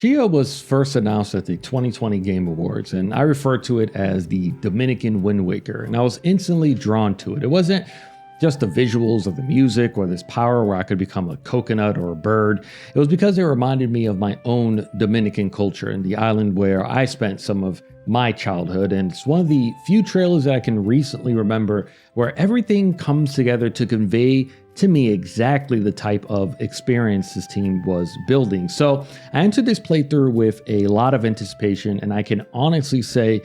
Tchia was first announced at the 2020 Game Awards, and I refer to it as the Dominican Wind Waker, and I was instantly drawn to it. It wasn't just the visuals of the music or this power where I could become a coconut or a bird. It was because it reminded me of my own Dominican culture and the island where I spent some of my childhood, and it's one of the few trailers that I can recently remember where everything comes together to convey to me exactly the type of experience this team was building. So I entered this playthrough with a lot of anticipation, and I can honestly say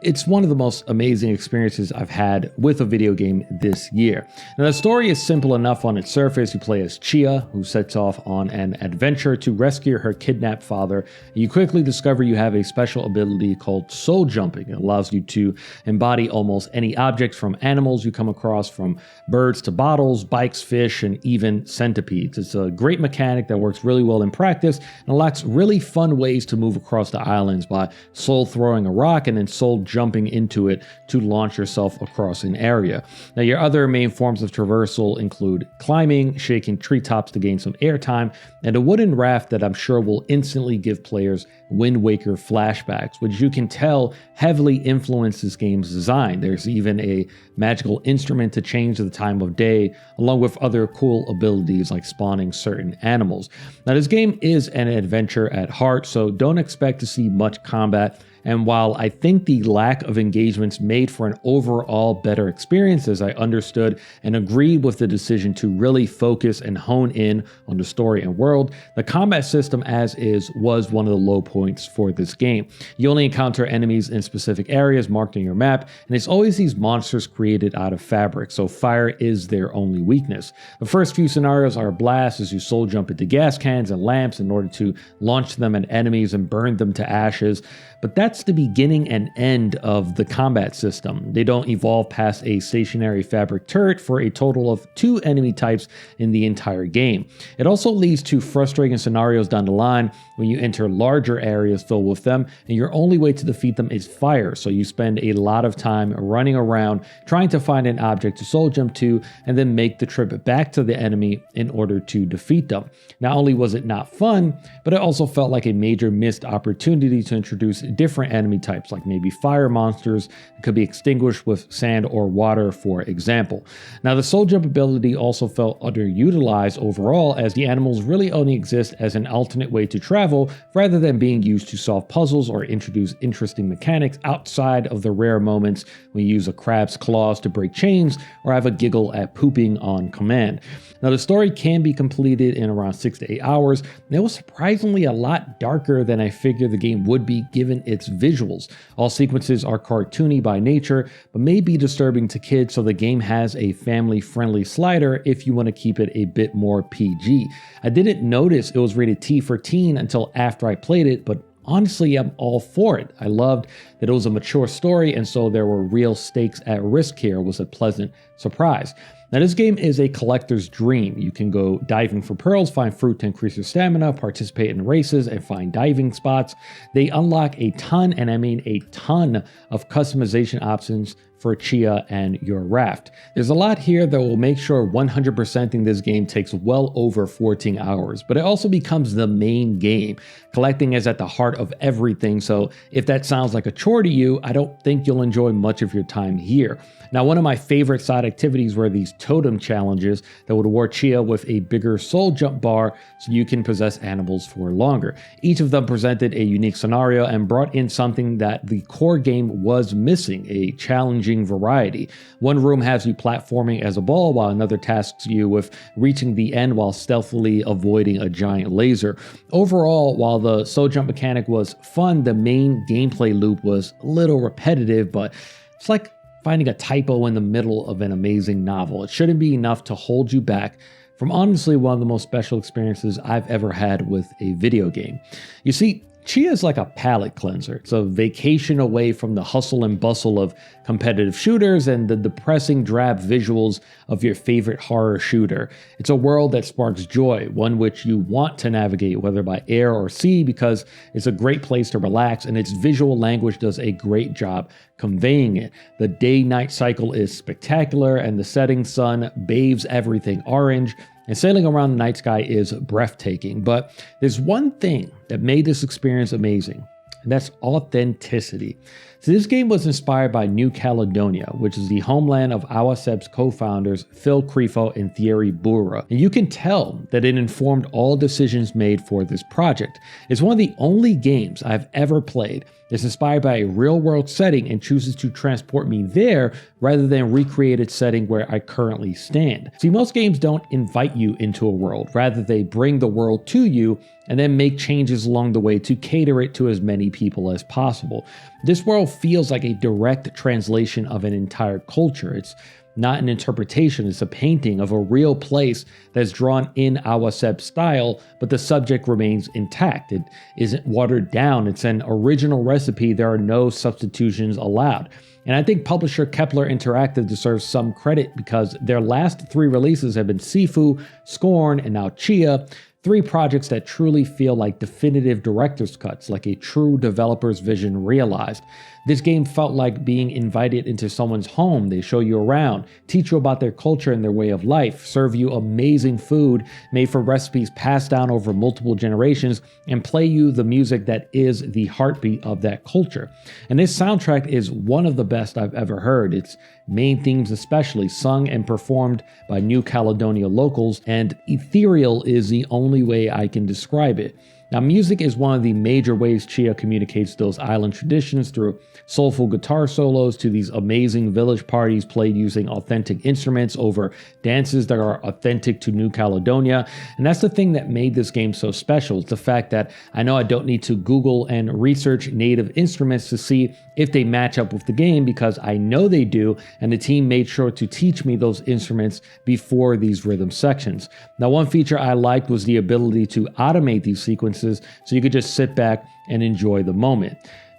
it's one of the most amazing experiences I've had with a video game this year. Now, the story is simple enough on its surface. You play as Tchia, who sets off on an adventure to rescue her kidnapped father. You quickly discover you have a special ability called soul jumping. It allows you to embody almost any object, from animals you come across, from birds to bottles, bikes, fish, and even centipedes. It's a great mechanic that works really well in practice and unlocks really fun ways to move across the islands by soul throwing a rock and then soul jumping into it to launch yourself across an area. Now, your other main forms of traversal include climbing, shaking treetops to gain some airtime, and a wooden raft that I'm sure will instantly give players Wind Waker flashbacks, which you can tell heavily influenced this game's design. There's even a magical instrument to change the time of day, along with other cool abilities like spawning certain animals. Now, this game is an adventure at heart, so don't expect to see much combat. And while I think the lack of engagements made for an overall better experience, as I understood and agreed with the decision to really focus and hone in on the story and world, the combat system as is was one of the low points for this game. You only encounter enemies in specific areas marked on your map, and it's always these monsters created out of fabric, so fire is their only weakness. The first few scenarios are a blast as you soul jump into gas cans and lamps in order to launch them at enemies and burn them to ashes. But that's the beginning and end of the combat system. They don't evolve past a stationary fabric turret for a total of 2 enemy types in the entire game. It also leads to frustrating scenarios down the line when you enter larger areas filled with them, and your only way to defeat them is fire, so you spend a lot of time running around trying to find an object to soul jump to and then make the trip back to the enemy in order to defeat them. Not only was it not fun, but it also felt like a major missed opportunity to introduce different enemy types, like maybe fire monsters that could be extinguished with sand or water, for example. Now, the soul jump ability also felt underutilized overall, as the animals really only exist as an alternate way to travel rather than being used to solve puzzles or introduce interesting mechanics outside of the rare moments when you use a crab's claws to break chains or have a giggle at pooping on command. Now, the story can be completed in around 6 to 8 hours, and it was surprisingly a lot darker than I figured the game would be given its visuals. All sequences are cartoony by nature, but may be disturbing to kids, so the game has a family-friendly slider if you want to keep it a bit more PG. I didn't notice it was rated T for teen until after I played it, but honestly, I'm all for it. I loved that it was a mature story, and so there were real stakes at risk here. It was a pleasant surprise. Now, this game is a collector's dream. You can go diving for pearls, find fruit to increase your stamina, participate in races, and find diving spots. They unlock a ton, and I mean a ton, of customization options for Tchia and your raft. There's a lot here that will make sure 100%ing this game takes well over 14 hours, but it also becomes the main game. Collecting is at the heart of everything, so if that sounds like a chore to you, I don't think you'll enjoy much of your time here. Now, one of my favorite side activities were these totem challenges that would award Tchia with a bigger soul jump bar so you can possess animals for longer. Each of them presented a unique scenario and brought in something that the core game was missing, a challenging variety. One room has you platforming as a ball, while another tasks you with reaching the end while stealthily avoiding a giant laser. Overall, while the soul jump mechanic was fun, the main gameplay loop was a little repetitive, but it's like finding a typo in the middle of an amazing novel. It shouldn't be enough to hold you back from honestly one of the most special experiences I've ever had with a video game. You see, Tchia is like a palate cleanser. It's a vacation away from the hustle and bustle of competitive shooters and the depressing drab visuals of your favorite horror shooter. It's a world that sparks joy, one which you want to navigate whether by air or sea, because it's a great place to relax and its visual language does a great job conveying it. The day-night cycle is spectacular and the setting sun bathes everything orange. and sailing around the night sky is breathtaking. But there's one thing that made this experience amazing, and that's authenticity. So this game was inspired by New Caledonia, which is the homeland of Awasep's co-founders Phil Crefo and Thierry Bourra. And you can tell that it informed all decisions made for this project. It's one of the only games I've ever played that's inspired by a real-world setting and chooses to transport me there rather than recreate its setting where I currently stand. See, most games don't invite you into a world, rather they bring the world to you and then make changes along the way to cater it to as many people as possible. This world feels like a direct translation of an entire culture. It's not an interpretation, it's a painting of a real place that's drawn in Awasep style, but the subject remains intact. It isn't watered down, it's an original recipe, there are no substitutions allowed. And I think publisher Kepler Interactive deserves some credit because their last 3 releases have been Sifu, Scorn, and now Tchia. 3 projects that truly feel like definitive director's cuts, like a true developer's vision realized. This game felt like being invited into someone's home. They show you around, teach you about their culture and their way of life, serve you amazing food made from recipes passed down over multiple generations, and play you the music that is the heartbeat of that culture. And this soundtrack is one of the best I've ever heard. Its main themes especially, sung and performed by New Caledonia locals, and ethereal is the only way I can describe it. Now, music is one of the major ways Tchia communicates those island traditions, through soulful guitar solos to these amazing village parties played using authentic instruments over dances that are authentic to New Caledonia. And that's the thing that made this game so special. It's the fact that I know I don't need to Google and research native instruments to see if they match up with the game, because I know they do, and the team made sure to teach me those instruments before these rhythm sections. Now, one feature I liked was the ability to automate these sequences so you could just sit back and enjoy the moment.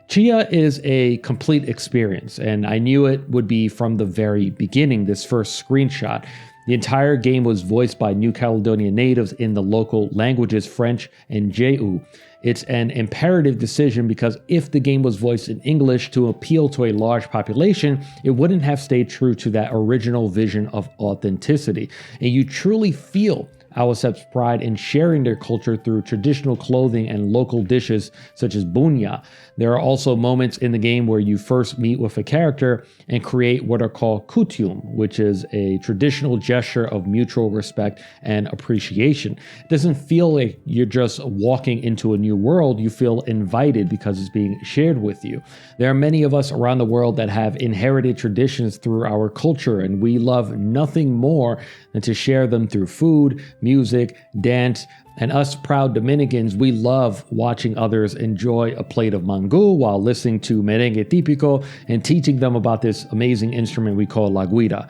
Tchia is a complete experience, and I knew it would be from the very beginning. This first screenshot, the entire game was voiced by New Caledonia natives in the local languages French and Jéu. It's an imperative decision because if the game was voiced in English to appeal to a large population, it wouldn't have stayed true to that original vision of authenticity. And you truly feel Awasep's pride in sharing their culture through traditional clothing and local dishes such as bunya. There are also moments in the game where you first meet with a character and create what are called coutume, which is a traditional gesture of mutual respect and appreciation. It doesn't feel like you're just walking into a new world. You feel invited because it's being shared with you. There are many of us around the world that have inherited traditions through our culture, and we love nothing more than to share them through food, music, dance, and us proud Dominicans, we love watching others enjoy a plate of mangú while listening to merengue típico and teaching them about this amazing instrument we call la guira.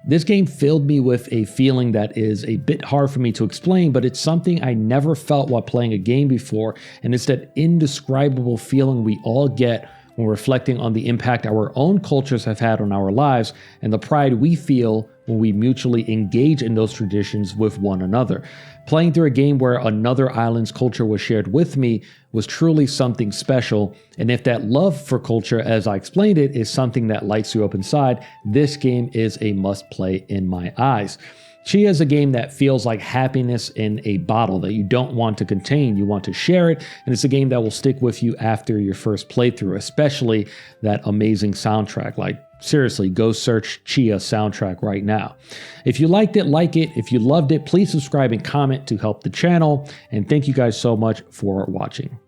This game filled me with a feeling that is a bit hard for me to explain, but it's something I never felt while playing a game before, and it's that indescribable feeling we all get when reflecting on the impact our own cultures have had on our lives and the pride we feel when we mutually engage in those traditions with one another. Playing through a game where another island's culture was shared with me was truly something special, and if that love for culture, as I explained it, is something that lights you up inside, this game is a must-play in my eyes. Tchia is a game that feels like happiness in a bottle that you don't want to contain. You want to share it, and it's a game that will stick with you after your first playthrough, especially that amazing soundtrack. Like, seriously, go search Tchia soundtrack right now. If you liked it, like it. If you loved it, please subscribe and comment to help the channel. And thank you guys so much for watching.